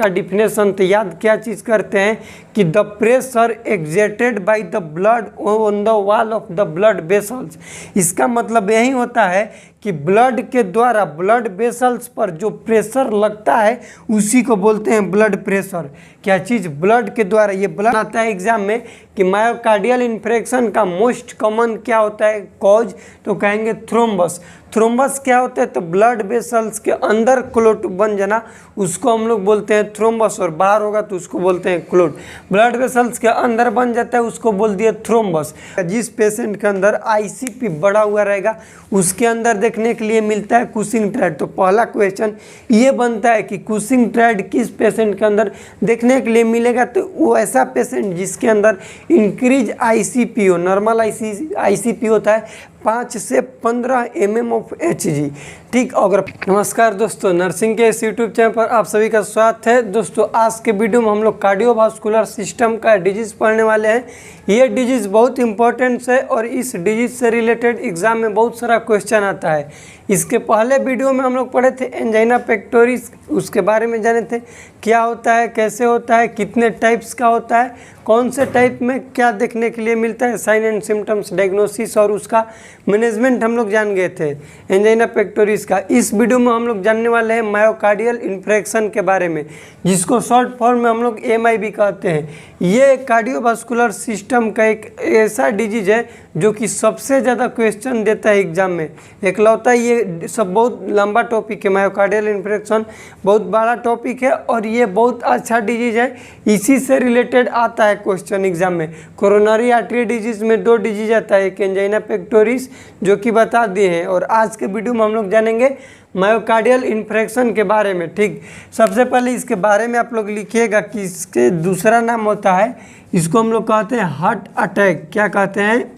इसका डिफिनेशन तो याद क्या चीज़ करते हैं कि the pressure exerted by the blood on the wall of the blood vessels. इसका मतलब यही होता है कि ब्लड के द्वारा ब्लड वेसल्स पर जो प्रेशर लगता है उसी को बोलते हैं ब्लड प्रेशर। क्या चीज़? ब्लड के द्वारा। ये ब्लड आता है एग्जाम में कि मायोकार्डियल इन्फ्रेक्शन का मोस्ट कॉमन क्या होता है कॉज, तो कहेंगे थ्रोम्बस। थ्रोम्बस क्या होता है? तो ब्लड वेसल्स के अंदर क्लोट बन जाना, उसको हम लोग बोलते हैं थ्रोम्बस, और बाहर होगा तो उसको बोलते हैं क्लोट। ब्लड वेसल्स के अंदर बन जाता है उसको बोल दिया थ्रोम्बस। जिस पेशेंट के अंदर आईसीपी बढ़ा हुआ रहेगा उसके अंदर देखने के लिए मिलता है कुशिंग ट्रायड। तो पहला क्वेश्चन ये बनता है कि कुशिंग ट्रायड किस पेशेंट के अंदर देखने के लिए मिलेगा, तो वो ऐसा पेशेंट जिसके अंदर इंक्रीज आईसीपी हो। नॉर्मल आईसीपी होता है 5 से 15 mm ऑफ Hg। ठीक। अगर नमस्कार दोस्तों, नर्सिंग के इस यूट्यूब चैनल पर आप सभी का स्वागत है। दोस्तों आज के वीडियो में हम लोग कार्डियोवास्कुलर सिस्टम का डिजीज़ पढ़ने वाले हैं। ये डिजीज़ बहुत इंपॉर्टेंट है और इस डिजीज़ से रिलेटेड एग्जाम में बहुत सारा क्वेश्चन आता है। इसके पहले वीडियो में हम लोग पढ़े थे एंजाइना पेक्टोरिस, उसके बारे में जाने थे क्या होता है, कैसे होता है, कितने टाइप्स का होता है, कौन से टाइप में क्या देखने के लिए मिलता है, साइन एंड सिम्टम्स, डायग्नोसिस और उसका मैनेजमेंट हम लोग जान गए थे एंजाइना पेक्टोरिस का। इस वीडियो में हम लोग जानने वाले हैं मायोकार्डियल इन्फ्रेक्शन के बारे में, जिसको शॉर्ट फॉर्म में हम लोग एमआई भी कहते हैं। ये कार्डियोवास्कुलर सिस्टम का एक ऐसा डिजीज है जो कि सबसे ज़्यादा क्वेश्चन देता है एग्जाम में। इकलौता ये सब बहुत लंबा टॉपिक है, मायोकार्डियल इन्फ्रेक्शन बहुत बड़ा टॉपिक है और ये बहुत अच्छा डिजीज है। इसी से रिलेटेड आता है क्वेश्चन एग्जाम में। कोरोनरी आर्टरी डिजीज में 2 डिजीज आता है, एक एंजाइना पेक्टोरिस जो कि बता दिए हैं, और आज के वीडियो में हम लोग जानेंगे मायोकार्डियल इन्फ्रेक्शन के बारे में। ठीक। सबसे पहले इसके बारे में आप लोग लिखिएगा कि इसके दूसरा नाम होता है, इसको हम लोग कहते हैं हार्ट अटैक। क्या कहते हैं?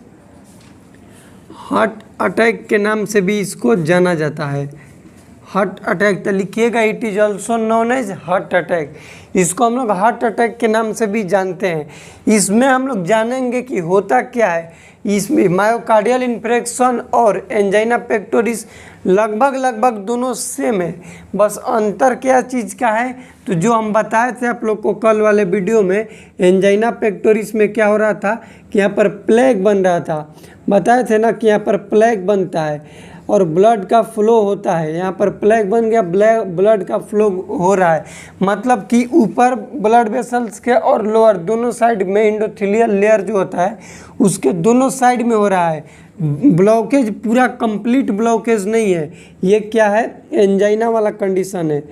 हार्ट अटैक के नाम से भी इसको जाना जाता है, हार्ट अटैक। तो लिखिएगा it is also known as heart attack. इसको हम लोग हार्ट अटैक के नाम से भी जानते हैं। इसमें हम लोग जानेंगे कि होता क्या है। इसमें मायोकार्डियल इन्फ्रेक्शन और एंजाइना पेक्टोरिस लगभग दोनों सेम है, बस अंतर क्या चीज़ का है, तो जो हम बताए थे आप लोग को कल वाले वीडियो में, एंजाइना पेक्टोरिस में क्या हो रहा था कि यहाँ पर प्लेग बन रहा था। बताए थे ना कि यहाँ पर प्लेग बनता है और ब्लड का फ्लो होता है। यहाँ पर प्लेग बन गया, ब्लड का फ्लो हो रहा है, मतलब कि ऊपर ब्लड वेसल्स के और लोअर दोनों साइड में एंडोथेलियल लेयर जो होता है उसके दोनों साइड में हो रहा है। ब्लॉकेज पूरा कंप्लीट ब्लॉकेज नहीं है। ये क्या है? एंजाइना वाला कंडीशन है।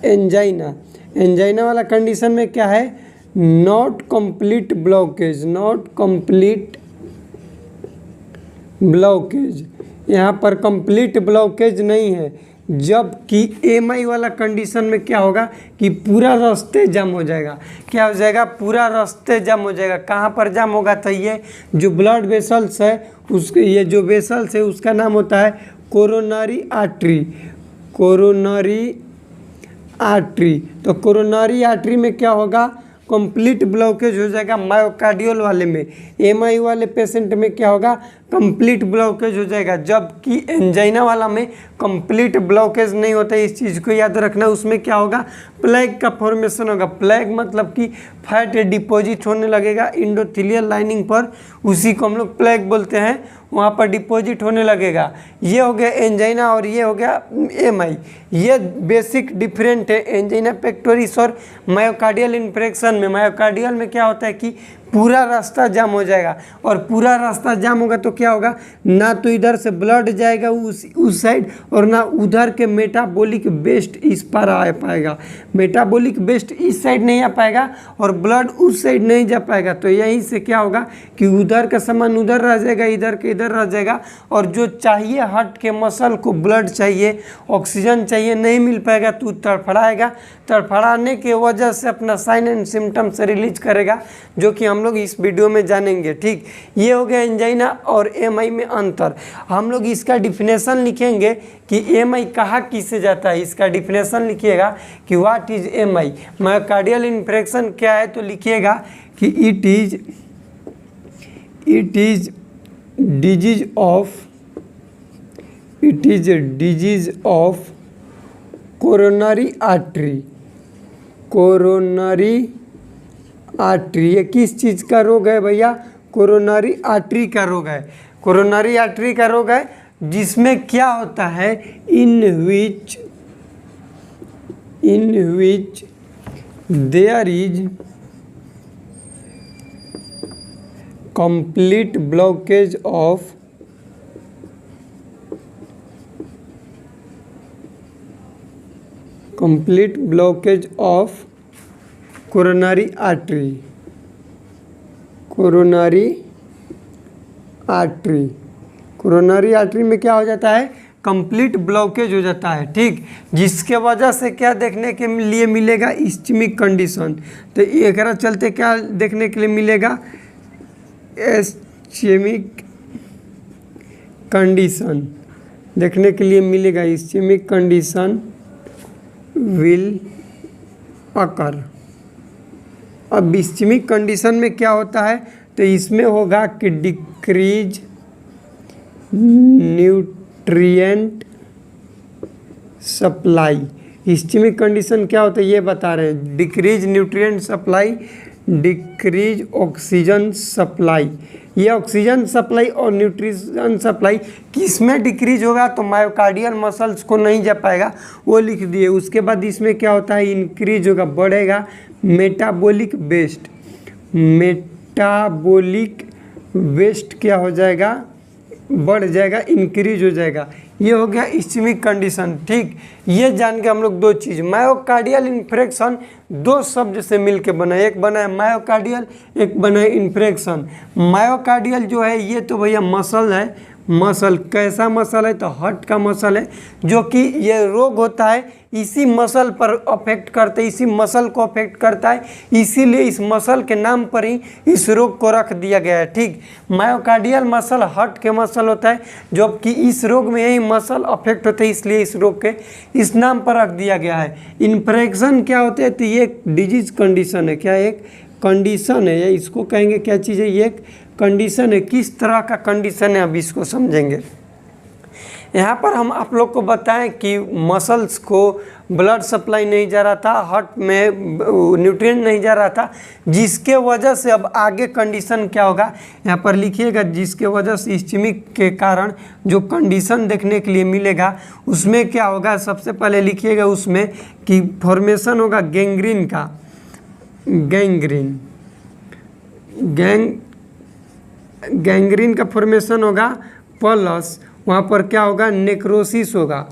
एंजाइना वाला कंडीशन में क्या है? Not complete blockage, not complete blockage. यहाँ पर कंप्लीट ब्लॉकेज नहीं है। जबकि एमआई वाला कंडीशन में क्या होगा कि पूरा रास्ते जाम हो जाएगा। क्या हो जाएगा? पूरा रास्ते जाम हो जाएगा। कहाँ पर जाम होगा? तो ये जो ब्लड वेसल्स है उसके, ये जो वेसल्स है उसका नाम होता है कोरोनरी आर्टरी। Coronary artery. तो कोरोनरी आर्टरी में क्या होगा? कंप्लीट ब्लॉकेज हो जाएगा मायोकार्डियल वाले में। एमआई वाले पेशेंट में क्या होगा? कंप्लीट ब्लॉकेज हो जाएगा। जबकि एंजाइना वाला में कंप्लीट ब्लॉकेज नहीं होता है। इस चीज़ को याद रखना। उसमें क्या होगा? प्लेग का फॉर्मेशन होगा। प्लेग मतलब कि फैट डिपॉजिट होने लगेगा एंडोथेलियल लाइनिंग पर, उसी को हम लोग प्लेग बोलते हैं, वहाँ पर डिपॉजिट होने लगेगा। ये हो गया एंजाइना और ये हो गया एमआई। ये बेसिक डिफरेंट है एंजाइना पेक्टोरिस और मायोकार्डियल इन्फ्रेक्शन में। मायोकार्डियल में क्या होता है कि पूरा रास्ता जाम हो जाएगा, और पूरा रास्ता जाम होगा तो क्या होगा? ना तो इधर से ब्लड जाएगा उस साइड और ना उधर के मेटाबॉलिक वेस्ट इस पर आ पाएगा। मेटाबॉलिक वेस्ट इस साइड नहीं आ पाएगा और ब्लड उस साइड नहीं जा पाएगा। तो यहीं से क्या होगा कि उधर का सामान उधर रह जाएगा, इधर के इधर रह जाएगा, और जो चाहिए हार्ट के मसल को ब्लड चाहिए, ऑक्सीजन चाहिए, नहीं मिल पाएगा तो तड़फड़ाएगा। तड़फड़ाने की वजह से अपना साइन एंड सिम्टम्स रिलीज करेगा, जो कि हम लोग इस वीडियो में जानेंगे। ठीक। ये हो गया एंजाइना और एमआई में अंतर। हम लोग इसका डिफिनेशन लिखेंगे कि एमआई कहाँ किससे जाता है। इसका डिफिनेशन लिखिएगा कि what is MI. Myocardial infarction क्या है तो लिखिएगा कि it is disease of coronary artery. Coronary artery, ये किस चीज़ का रोग है भैया? कोरोनरी आर्टरी का रोग है। कोरोनरी आर्टरी का रोग है जिसमें क्या होता है, in which there is complete blockage of coronary artery. Coronary artery में क्या हो जाता है, कंप्लीट ब्लॉकेज हो जाता है, ठीक, जिसके वजह से क्या देखने के लिए मिलेगा, इस्चमिक कंडीशन। तो एक चलते क्या देखने के लिए मिलेगा, इस्चमिक कंडीशन देखने के लिए मिलेगा, इस्चमिक कंडीशन विल अकर। अब इस्चमिक कंडीशन में क्या होता है, तो इसमें होगा कि डिक्रीज न्यूट्रिएंट सप्लाई। इस्चमिक कंडीशन क्या होता है ये बता रहे हैं, decrease nutrient supply, decrease oxygen supply. ये ऑक्सीजन सप्लाई और न्यूट्रिशन सप्लाई किस में डिक्रीज होगा, तो मायोकार्डियल मसल्स को नहीं जा पाएगा, वो लिख दिए। उसके बाद इसमें क्या होता है, इंक्रीज होगा, बढ़ेगा मेटाबॉलिक वेस्ट क्या हो जाएगा, बढ़ जाएगा, इंक्रीज हो जाएगा। ये हो गया इस्चमिक कंडीशन, ठीक। ये जान के हम लोग दो चीज़, मायोकार्डियल इन्फ्रेक्शन दो शब्द से मिलके बना है, एक बना है मायोकार्डियल, एक बना है इन्फ्रेक्शन। मायोकार्डियल जो है ये तो भैया मसल है, मसल कैसा मसल है, तो हार्ट का मसल है, जो कि ये रोग होता है इसी मसल पर अफेक्ट करते, इसी मसल को अफेक्ट करता है, इसीलिए इस मसल के नाम पर ही इस रोग को रख दिया गया है, ठीक। मायोकार्डियल मसल हार्ट के मसल होता है, जबकि इस रोग में यही मसल अफेक्ट होते हैं, इसलिए इस रोग के इस नाम पर रख दिया गया है। इन्फेक्शन क्या होते हैं, तो ये एक डिजीज कंडीशन है, क्या एक कंडीशन है, या इसको कहेंगे क्या चीज़ है, ये एक कंडीशन है। किस तरह का कंडीशन है, अब इसको समझेंगे। यहाँ पर हम आप लोग को बताएं कि मसल्स को ब्लड सप्लाई नहीं जा रहा था, हार्ट में न्यूट्रिएंट नहीं जा रहा था, जिसके वजह से अब आगे कंडीशन क्या होगा, यहाँ पर लिखिएगा, जिसके वजह से इस्चमिक के कारण जो कंडीशन देखने के लिए मिलेगा उसमें क्या होगा, सबसे पहले लिखिएगा उसमें कि फॉर्मेशन होगा गैंग्रीन का, गैंग्रीन का फॉर्मेशन होगा, प्लस वहाँ पर क्या होगा, नेक्रोसिस होगा,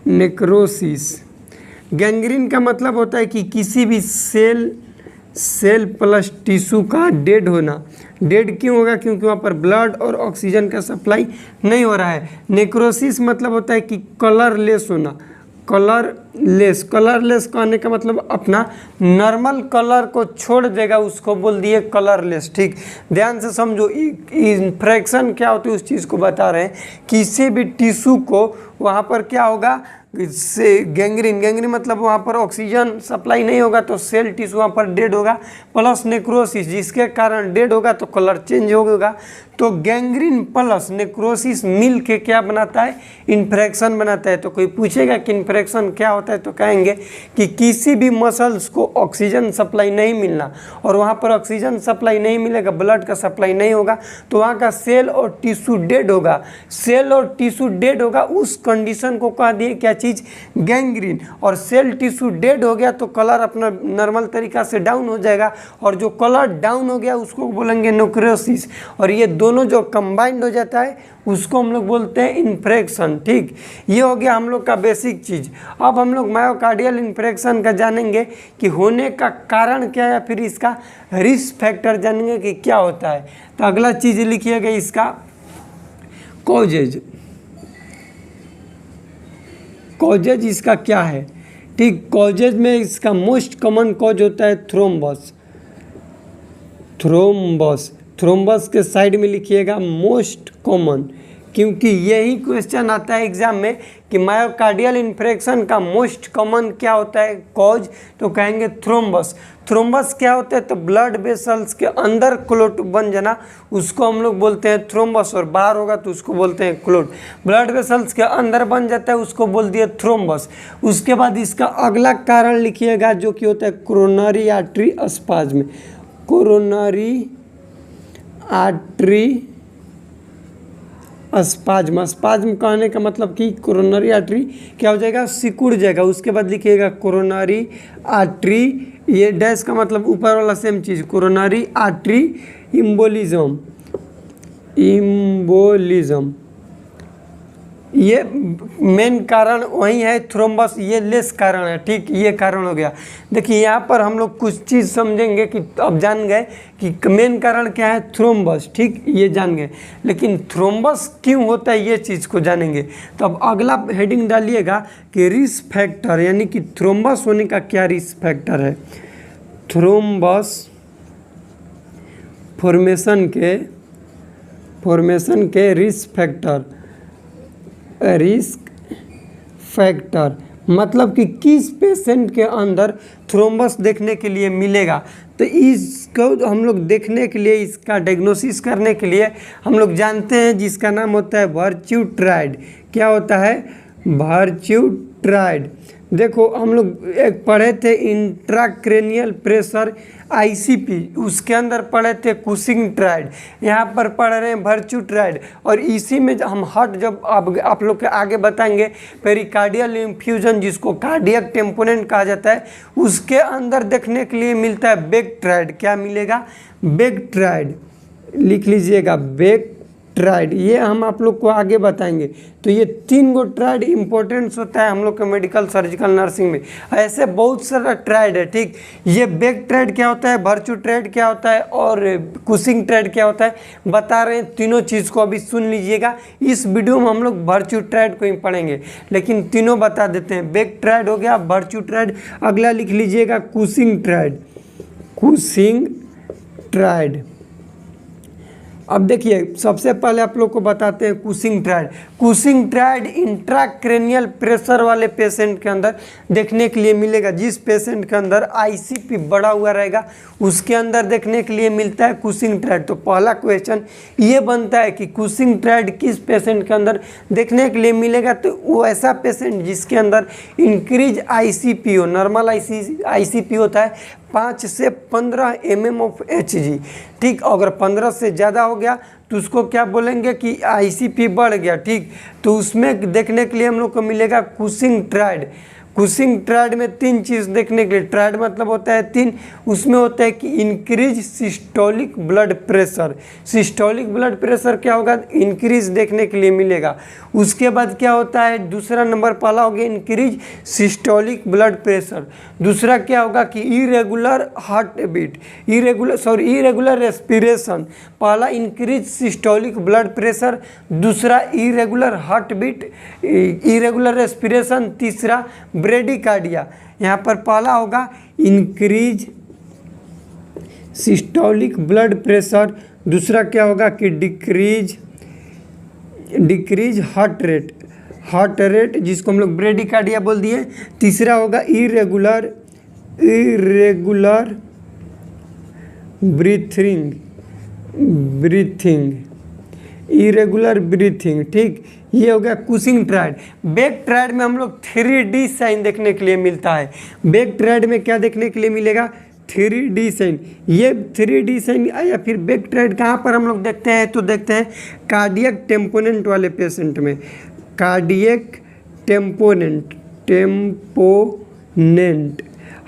नेक्रोसिस। गैंग्रीन का मतलब होता है कि किसी भी सेल प्लस टिश्यू का डेड होना। डेड क्यों होगा, क्योंकि वहाँ पर ब्लड और ऑक्सीजन का सप्लाई नहीं हो रहा है। नेक्रोसिस मतलब होता है कि कलरलेस होना, कलरलेस कहने का मतलब अपना नॉर्मल कलर को छोड़ देगा, उसको बोल दिए कलरलेस, ठीक। ध्यान से समझो, इन्फेक्शन क्या होती है उस चीज़ को बता रहे हैं। किसी भी टिश्यू को वहाँ पर क्या होगा, से गैंग्रीन मतलब वहाँ पर ऑक्सीजन सप्लाई नहीं होगा तो सेल टिश्यू वहाँ पर डेड होगा, प्लस नेक्रोसिस जिसके कारण डेड होगा तो कलर चेंज होगा। तो गैंग्रीन प्लस नेक्रोसिस मिल के क्या बनाता है, इन्फेक्शन बनाता है। तो कोई पूछेगा कि इन्फेक्शन क्या होता है, तो कहेंगे कि किसी भी मसल्स को ऑक्सीजन सप्लाई नहीं मिलना, और वहाँ पर ऑक्सीजन सप्लाई नहीं मिलेगा, ब्लड का सप्लाई नहीं होगा, तो वहाँ का सेल और टिश्यू डेड होगा। सेल और टिश्यू डेड होगा, उस कंडीशन को कह दिए क्या चीज़, गैंग्रीन। और सेल टिश्यू डेड हो गया तो कलर अपना नॉर्मल तरीका से डाउन हो जाएगा, और जो कलर डाउन हो गया उसको बोलेंगे नेक्रोसिस। और ये दोनों जो कंबाइंड हो जाता है उसको हम लोग बोलते हैं इन्फेक्शन, ठीक। ये हो गया हम लोग का बेसिक चीज़। अब हम लोग मायोकार्डियल इन्फेक्शन का जानेंगे कि होने का कारण क्या है, फिर इसका रिस्क फैक्टर जानेंगे कि क्या होता है। तो अगला चीज़ लिखिएगा इसका कॉजेज इसका क्या है, ठीक। कॉजेज में इसका मोस्ट कॉमन कॉज होता है थ्रोम्बस के साइड में लिखिएगा मोस्ट कॉमन, क्योंकि यही क्वेश्चन आता है एग्जाम में कि मायोकार्डियल इन्फ्रेक्शन का मोस्ट कॉमन क्या होता है कॉज, तो कहेंगे थ्रोम्बस। थ्रोम्बस क्या होता है, तो ब्लड वेसल्स के अंदर क्लोट बन जाना, उसको हम लोग बोलते हैं थ्रोम्बस, और बाहर होगा तो उसको बोलते हैं क्लोट। ब्लड वेसल्स के अंदर बन जाता है, उसको बोल दिया थ्रोम्बस। उसके बाद इसका अगला कारण लिखिएगा जो कि होता है coronary artery spasm. Coronary artery spasm, spasm कहने का मतलब कि कोरोनरी आर्टरी क्या हो जाएगा, सिकुड़ जाएगा। उसके बाद लिखिएगा कोरोनरी आर्टरी, ये डैश का मतलब ऊपर वाला सेम चीज़, कोरोनरी आर्टरी इम्बोलिज्म। इम्बोलिज्म ये मेन कारण वही है, थ्रोम्बस ये लेस कारण है, ठीक, ये कारण हो गया। देखिए यहाँ पर हम लोग कुछ चीज़ समझेंगे कि अब जान गए कि मेन कारण क्या है, थ्रोम्बस, ठीक, ये जान गए, लेकिन थ्रोम्बस क्यों होता है ये चीज़ को जानेंगे। तो अब अगला हेडिंग डालिएगा कि रिस्क फैक्टर, यानी कि थ्रोम्बस होने का क्या रिस्क फैक्टर है। थ्रोम्बस फॉर्मेशन के रिस्क फैक्टर मतलब कि किस पेशेंट के अंदर थ्रोम्बस देखने के लिए मिलेगा। तो इसको हम लोग देखने के लिए, इसका डायग्नोसिस करने के लिए हम लोग जानते हैं जिसका नाम होता है वर्च्यूट्राइड। क्या होता है, वर्च्यूट्राइड। देखो हम लोग एक पढ़े थे इंट्राक्रेनियल प्रेशर आईसीपी, उसके अंदर पढ़े थे कुशिंग ट्राइड, यहाँ पर पढ़ रहे हैं वर्च्यूट्राइड। और इसी में हम हट जब आप लोग के आगे बताएंगे पेरिकार्डियल इन्फ्यूजन, जिसको कार्डियक टेम्पोनेंट कहा जाता है, उसके अंदर देखने के लिए मिलता है बेकट्राइड। क्या मिलेगा, बेकट्राइड, लिख लीजिएगा बेकट्राइड, ये हम आप लोग को आगे बताएंगे। तो ये 3 गो ट्राइड इंपॉर्टेंस होता है हम लोग के मेडिकल सर्जिकल नर्सिंग में। ऐसे बहुत सारा ट्राइड है, ठीक। ये बेकट्राइड क्या होता है, वर्च्यूट्राइड क्या होता है, और कुशिंग ट्राइड क्या होता है, बता रहे हैं। तीनों चीज़ को अभी सुन लीजिएगा। इस वीडियो में हम लोग वर्च्यूट्राइड को ही पढ़ेंगे, लेकिन तीनों बता देते हैं। बेकट्राइड हो गया, वर्च्यूट्राइड, अगला लिख लीजिएगा कुशिंग ट्राइड। कुशिंग ट्राइड, अब देखिए सबसे पहले आप लोग को बताते हैं Cushing tried. Cushing tried intracranial pressure वाले पेशेंट के अंदर देखने के लिए मिलेगा। जिस पेशेंट के अंदर आईसीपी बढ़ा हुआ रहेगा उसके अंदर देखने के लिए मिलता है कुशिंग ट्राइड। तो पहला क्वेश्चन ये बनता है कि कुशिंग ट्राइड किस पेशेंट के अंदर देखने के लिए मिलेगा। तो वो ऐसा पेशेंट जिसके अंदर इंक्रीज आईसीपी हो। नॉर्मल आईसीपी होता है 5 से 15 mm ऑफ Hg, ठीक। अगर 15 से ज़्यादा हो गया तो उसको क्या बोलेंगे कि आईसीपी बढ़ गया, ठीक। तो उसमें देखने के लिए हम लोग को मिलेगा कुशिंग ट्राइड। कुशिंग ट्राइड में 3 चीज़ देखने के लिए, ट्राइड मतलब होता है 3, उसमें होता है कि increase systolic blood pressure. Systolic blood pressure क्या होगा, इंक्रीज देखने के लिए मिलेगा। उसके बाद क्या होता है, दूसरा नंबर पहला हो गया इंक्रीज सिस्टोलिक ब्लड प्रेशर। दूसरा क्या होगा कि irregular heart beat, irregular respiration. पहला इंक्रीज सिस्टोलिक ब्लड प्रेशर, दूसरा irregular heart beat, irregular respiration, तीसरा ब्रेडिकार्डिया। यहाँ पर पहला होगा इंक्रीज सिस्टोलिक ब्लड प्रेशर, दूसरा क्या होगा कि डिक्रीज हार्ट रेट जिसको हम लोग ब्रेडिकार्डिया बोल दिए। तीसरा होगा इरेगुलर ब्रीथिंग, ठीक। ये हो गया कुशिंग ट्राइड। बेकट्राइड में हम लोग 3D साइन देखने के लिए मिलता है। बेकट्राइड में क्या देखने के लिए मिलेगा, 3D साइन। ये 3D साइन या फिर बेकट्राइड कहाँ पर हम लोग देखते हैं, तो देखते हैं कार्डियक टेम्पोनेंट वाले पेशेंट में। कार्डियक टेम्पोनेंट,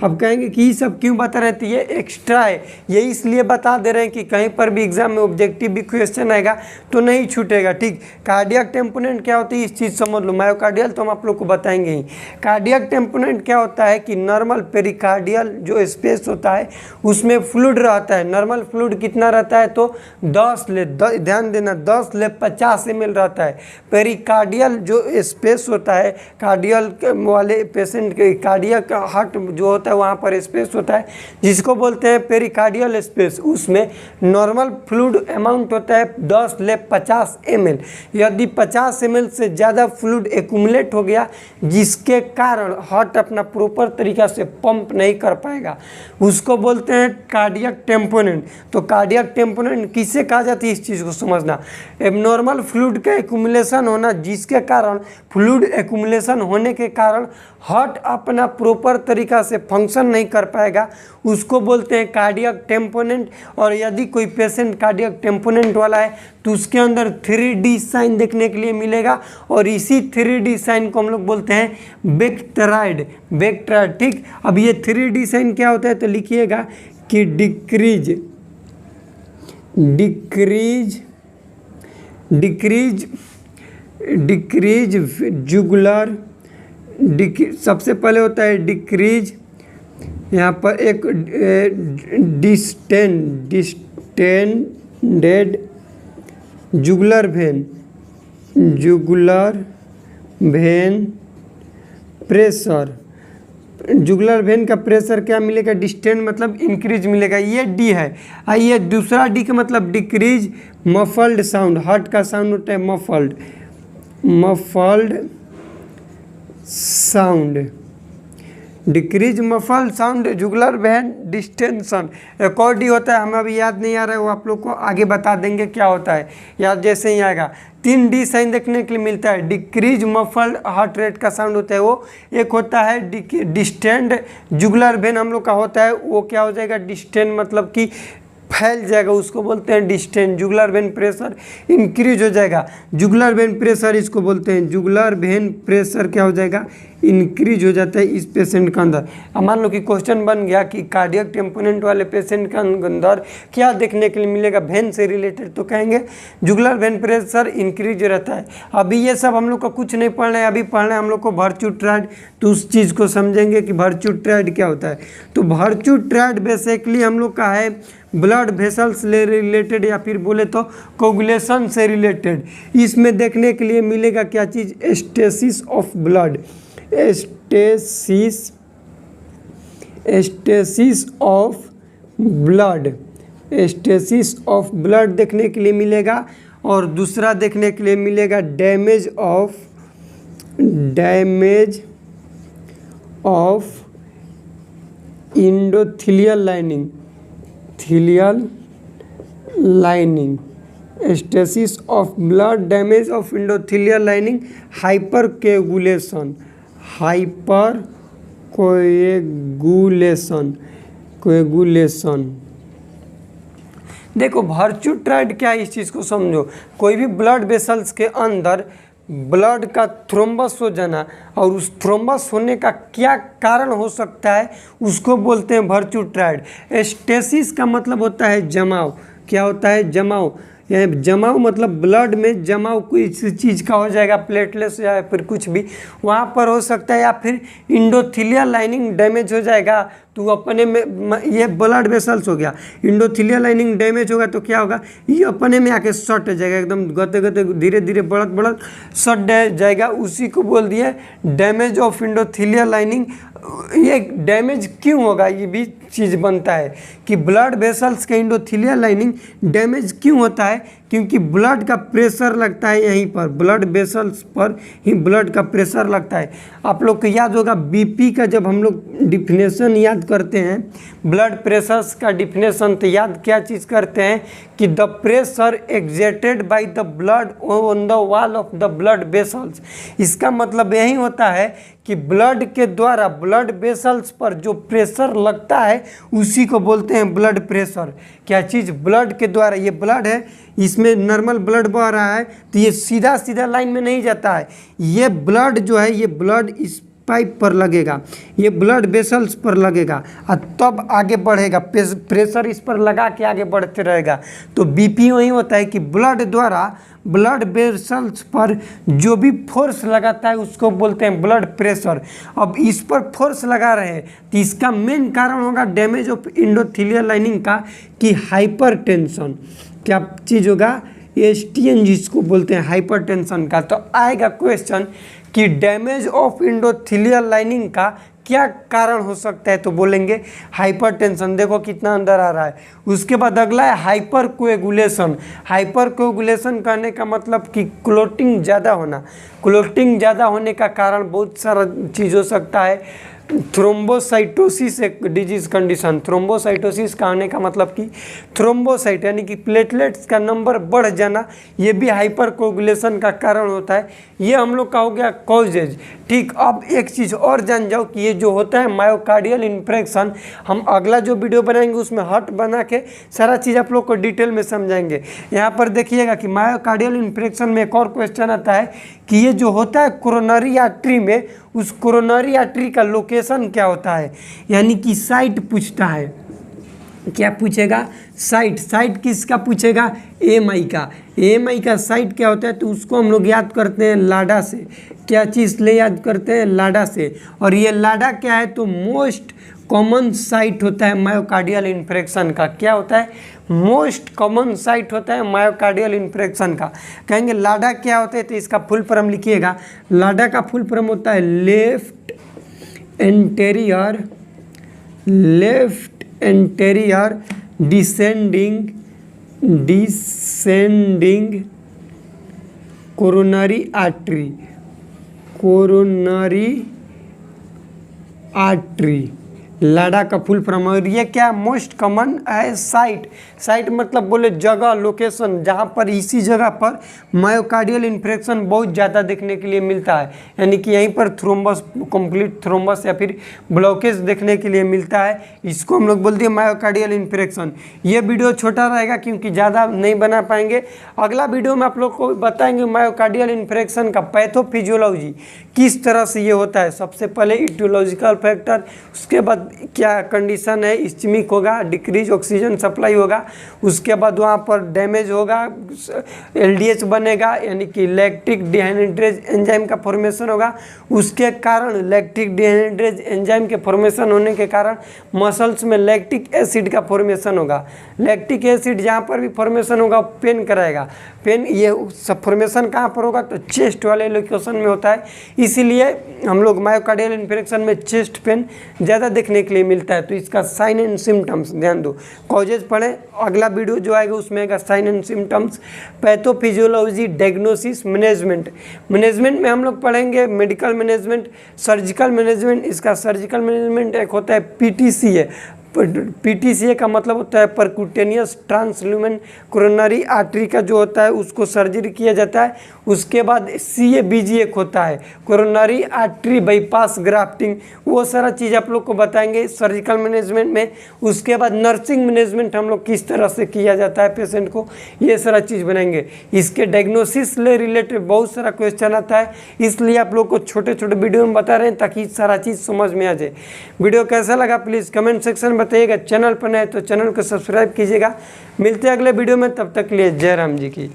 अब कहेंगे कि ये सब क्यों बता रहे थे, ये एक्स्ट्रा है, ये इसलिए बता दे रहे हैं कि कहीं पर भी एग्जाम में ऑब्जेक्टिव भी क्वेश्चन आएगा तो नहीं छूटेगा, ठीक। कार्डियक टेम्पोनेंट क्या होती है इस चीज़ समझ लो। मायोकार्डियल तो हम आप लोग को बताएंगे ही। कार्डियक टेम्पोनेंट क्या होता है कि नॉर्मल पेरिकार्डियल जो स्पेस होता है उसमें फ्लूइड रहता है। नॉर्मल फ्लूइड कितना रहता है, तो 10 ले, ध्यान देना, 10 ले 50 ml रहता है। पेरिकार्डियल जो स्पेस होता है कार्डियल वाले पेशेंट के, कार्डियक हार्ट जो होता होता है वहाँ पर स्पेस होता है जिसको बोलते हैं पेरिकार्डियल स्पेस। उसमें नॉर्मल फ्लूइड अमाउंट होता है 10/50 ml। यदि 50 ml से ज़्यादा फ्लूइड एक्यूमुलेट हो गया जिसके कारण हार्ट अपना प्रॉपर तरीका से पंप नहीं कर पाएगा, उसको बोलते हैं कार्डियक टेम्पोनेंट। तो कार्डियक टेम्पोनेंट किसे कहा जाती है, इस चीज़ को समझना। एबनॉर्मल फ्लूइड का एक्यूमुलेशन होना जिसके कारण फ्लूइड एक्यूमुलेशन होने के कारण हार्ट अपना प्रॉपर तरीका से फंक्शन नहीं कर पाएगा, उसको बोलते हैं कार्डियक टेम्पोनेंट। और यदि कोई पेशेंट कार्डियक टेम्पोनेंट वाला है तो उसके अंदर 3D साइन देखने के लिए मिलेगा और इसी 3D साइन को हम लोग बोलते हैं बेक्टेराइड। बेक्टेराइड, ठीक। अब ये 3D साइन क्या होता है तो लिखिएगा कि डिक्रीज जुगुलर, सबसे पहले होता है डिक्रीज, यहाँ पर एक distended jugular vein pressure. Jugular vein का प्रेशर क्या मिलेगा, डिस्टेंड मतलब इंक्रीज मिलेगा, ये डी है। आइए दूसरा डी का मतलब डिक्रीज मफल्ड साउंड, हार्ट का साउंड होता है muffled sound, decrease muffled sound, jugular vein distension. एक और डी होता है, हमें अभी याद नहीं आ रहा है, वो आप लोग को आगे बता देंगे क्या होता है, याद जैसे ही आएगा। 3D साइन देखने के लिए मिलता है। डिक्रीज मफल्ड हार्ट रेट का साउंड होता है वो, एक होता है डिस्टेंड जुगुलर वेन हम लोग का होता है, वो क्या हो जाएगा, डिस्टेंड मतलब कि फैल जाएगा, उसको बोलते हैं distend. Jugular vein pressure increase हो जाएगा, जुगुलर वेन प्रेशर इसको बोलते हैं। जुगुलर वेन प्रेशर क्या हो जाएगा, इंक्रीज हो जाता है इस पेशेंट के अंदर। अब मान लो कि क्वेश्चन बन गया कि कार्डियक टेम्पोनेंट वाले पेशेंट के अंदर क्या देखने के लिए मिलेगा वेन से रिलेटेड, तो कहेंगे जुगुलर वेन प्रेशर इंक्रीज रहता है। अभी ये सब हम लोग को कुछ नहीं पढ़ना है, अभी पढ़ना है हम लोग को वर्च्यू ट्रायड। तो उस चीज़ को समझेंगे कि वर्च्यू ट्रायड क्या होता है। तो वर्च्यू ट्रायड बेसिकली हम लोग का है ब्लड वेसल्स से रिलेटेड या फिर बोले तो कोगुलेशन से रिलेटेड। इसमें देखने के लिए मिलेगा क्या चीज़, stasis of blood, stasis of blood देखने के लिए मिलेगा। और दूसरा देखने के लिए मिलेगा damage of endothelial lining, stasis of blood, damage of endothelial lining, hyper coagulation. देखो वर्च्यू ट्रायड क्या है, इस चीज़ को समझो। कोई भी ब्लड वेसल्स के अंदर ब्लड का थ्रोम्बस हो जाना और उस थ्रोम्बस होने का क्या कारण हो सकता है उसको बोलते हैं वर्च्यू ट्रायड। स्टेसिस का मतलब होता है जमाव, क्या होता है, जमाव। यह जमाव मतलब ब्लड में जमाव कोई चीज़ का हो जाएगा, प्लेटलेट्स या फिर कुछ भी वहाँ पर हो सकता है, या फिर इंडोथीलियल लाइनिंग डैमेज हो जाएगा तो अपने में, ये ब्लड वेसल्स हो गया, इंडोथीलियल लाइनिंग डैमेज होगा तो क्या होगा, ये अपने में आके सट जाएगा, एकदम गते गते धीरे धीरे बढ़त सट जाएगा। उसी को बोल दिए डैमेज ऑफ इंडोथीलियल लाइनिंग। ये डैमेज क्यों होगा, ये भी चीज़ बनता है कि ब्लड वेसल्स के इंडोथीलियल लाइनिंग डैमेज क्यों होता है, क्योंकि ब्लड का प्रेशर लगता है यहीं पर, ब्लड वेसल्स पर ही ब्लड का प्रेशर लगता है। आप लोग को याद होगा बीपी का जब हम लोग डिफिनेशन याद करते हैं, ब्लड प्रेशर्स का डिफिनेशन, तो याद क्या चीज़ करते हैं कि the pressure exerted by the blood on the wall of the blood vessels. इसका मतलब यही होता है कि ब्लड के द्वारा ब्लड वेसल्स पर जो प्रेशर लगता है उसी को बोलते हैं ब्लड प्रेशर। क्या चीज़, ब्लड के द्वारा, ये ब्लड है, इसमें नॉर्मल ब्लड बह रहा है तो ये सीधा सीधा लाइन में नहीं जाता है, ये ब्लड जो है ये ब्लड इस पाइप पर लगेगा, ये ब्लड वेसल्स पर लगेगा और तब आगे बढ़ेगा, प्रेशर इस पर लगा के आगे बढ़ते रहेगा। तो बीपी वही होता है कि ब्लड द्वारा ब्लड वेसल्स पर जो भी फोर्स लगाता है उसको बोलते हैं ब्लड प्रेशर। अब इस पर फोर्स लगा रहे हैं तो इसका मेन कारण होगा डैमेज ऑफ इंडोथीलियल लाइनिंग का, कि हाइपरटेंशन। क्या चीज़ होगा, STN जिसको बोलते हैं हाइपरटेंशन का। तो आएगा क्वेश्चन कि डैमेज ऑफ इंडोथीलियल लाइनिंग का क्या कारण हो सकता है, तो बोलेंगे हाइपरटेंशन। देखो कितना अंदर आ रहा है। उसके बाद अगला है हाइपर कोएगुलेशन। हाइपर कोएगुलेशन कहने का मतलब कि क्लोटिंग ज़्यादा होना। क्लोटिंग ज़्यादा होने का कारण बहुत सारा चीज़ हो सकता है। थ्रोम्बोसाइटोसिस एक डिजीज कंडीशन। थ्रोम्बोसाइटोसिस का होने का मतलब कि थ्रोम्बोसाइट यानी कि प्लेटलेट्स का नंबर बढ़ जाना, ये भी हाइपर कोगुलेशन का कारण होता है। ये हम लोग का हो गया कॉजेज। ठीक, अब एक चीज़ और जान जाओ कि ये जो होता है मायोकार्डियल इन्फ्रेक्शन, हम अगला जो वीडियो बनाएंगे उसमें हट बना के सारा चीज़ आप लोग को डिटेल में समझाएंगे। यहाँ पर देखिएगा कि मायोकार्डियल इन्फ्रेक्शन में एक और क्वेश्चन आता है कि ये जो होता है कोरोनरी आर्टरी में, उस कोरोनरी आर्टरी का लोकेशन क्या होता है, यानी कि साइट पूछता है। क्या पूछेगा? साइट। साइट किसका पूछेगा? एएमआई का। एएमआई का साइट क्या होता है, तो उसको हम लोग याद करते हैं लाडा से। क्या चीज़ ले याद करते हैं? लाडा से। और ये लाडा क्या है, तो मोस्ट कॉमन साइट होता है मायोकार्डियल इन्फ्रेक्शन का। क्या होता है? मोस्ट कॉमन साइट होता है मायोकार्डियल इन्फ्रेक्शन का। कहेंगे लाडा क्या होता है, तो इसका फुल फॉर्म लिखिएगा। लाडा का फुल फॉर्म होता है left anterior descending coronary artery. लाडा का फुल फॉर्म। और ये क्या मोस्ट कॉमन है? साइट। साइट मतलब बोले जगह, लोकेशन, जहाँ पर इसी जगह पर मायोकार्डियल इन्फ्रेक्शन बहुत ज़्यादा देखने के लिए मिलता है, यानी कि यहीं पर थ्रोम्बस, कंप्लीट थ्रोम्बस या फिर ब्लॉकेज देखने के लिए मिलता है। इसको हम लोग बोलते हैं मायोकार्डियल इन्फ्रेक्शन। ये वीडियो छोटा रहेगा क्योंकि ज़्यादा नहीं बना पाएंगे। अगला वीडियो में आप लोग को बताएंगे मायोकार्डियल इन्फ्रेक्शन का पैथोफिजियोलॉजी, किस तरह से ये होता है। सबसे पहले इटियोलॉजिकल फैक्टर, उसके बाद क्या कंडीशन है, इस्चमिक होगा, डिक्रीज ऑक्सीजन सप्लाई होगा, उसके बाद वहाँ पर डैमेज होगा, एलडीएच बनेगा यानी कि लैक्टिक डिहाइड्रेज एंजाइम का फॉर्मेशन होगा। उसके कारण लैक्टिक डिहाइड्रेज एंजाइम के फॉर्मेशन होने के कारण मसल्स में लैक्टिक एसिड का फॉर्मेशन होगा। लैक्टिक एसिड जहाँ पर भी फॉर्मेशन होगा पेन कराएगा। पेन ये सब फॉर्मेशन कहाँ पर होगा, तो चेस्ट वाले लोकेशन में होता है। इसीलिए हम लोग मायोकार्डियल इन्फ्रेक्शन में चेस्ट पेन ज़्यादा देखने के लिए मिलता है। तो इसका साइन एंड सिम्टम्स ध्यान दो। कॉजेज पढ़ें, अगला वीडियो जो आएगा उसमें आएगा sign and symptoms, pathophysiology, diagnosis, management में हम लोग पढ़ेंगे मेडिकल मैनेजमेंट, सर्जिकल मैनेजमेंट। इसका सर्जिकल मैनेजमेंट एक होता है पीटीसीए। पीटीसीए का मतलब होता है परक्यूटेनियस ट्रांसल्यूमेन कोरोनरी आर्टरी का जो होता है उसको सर्जरी किया जाता है। उसके बाद सीएबीजी एक होता है कोरोनरी आर्टरी बाईपास ग्राफ्टिंग। वो सारा चीज़ आप लोग को बताएंगे सर्जिकल मैनेजमेंट में। उसके बाद नर्सिंग मैनेजमेंट हम लोग किस तरह से किया जाता है पेशेंट को, ये सारा चीज़ बनाएंगे। इसके डायग्नोसिस से रिलेटेड बहुत सारा क्वेश्चन आता है, इसलिए आप लोग को छोटे छोटे वीडियो में बता रहे हैं ताकि सारा चीज़ समझ में आ जाए। वीडियो कैसा लगा प्लीज़ कमेंट सेक्शन में बताइएगा। चैनल पर नए तो चैनल को सब्सक्राइब कीजिएगा। मिलते हैं अगले वीडियो में, तब तक के लिए जय राम जी की।